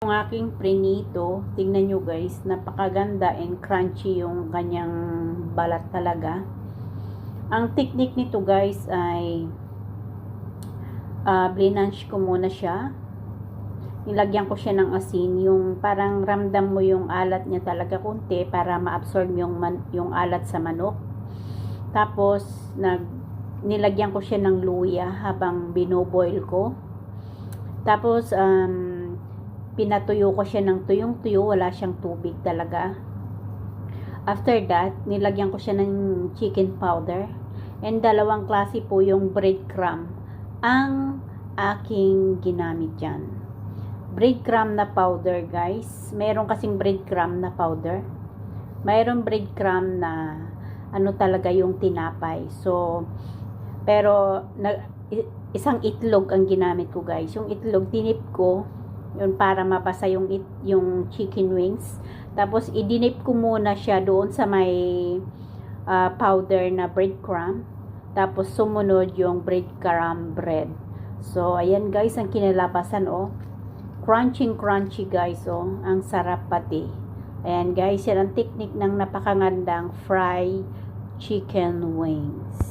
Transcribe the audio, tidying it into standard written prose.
Yung aking prinito, tingnan nyo guys, napakaganda and crunchy yung kanyang balat talaga. Ang technique nito guys ay blanch ko muna siya. Nilagyan ko siya ng asin, yung parang ramdam mo yung alat niya talaga konti para ma-absorb yung alat sa manok. Tapos nilagyan ko siya ng luya habang binoboil ko. Tapos pinatuyo ko siya ng tuyong-tuyo, wala siyang tubig talaga. After that, nilagyan ko siya ng chicken powder. And dalawang klase po yung breadcrumb ang aking ginamit dyan. Breadcrumb na powder guys. Meron kasing breadcrumb na powder. Mayroon breadcrumb na ano talaga yung tinapay. So, pero isang itlog ang ginamit ko guys. Yung itlog tinip ko yun para mapasa yung chicken wings. Tapos idinip ko muna siya doon sa may powder na breadcrumb. Tapos sumunod yung breadcrumb bread. So ayan guys ang kinalabasan oh. Crunchy guys oh. Ang sarap pati. Ayan guys, yan ang technique ng napakagandang fried chicken wings.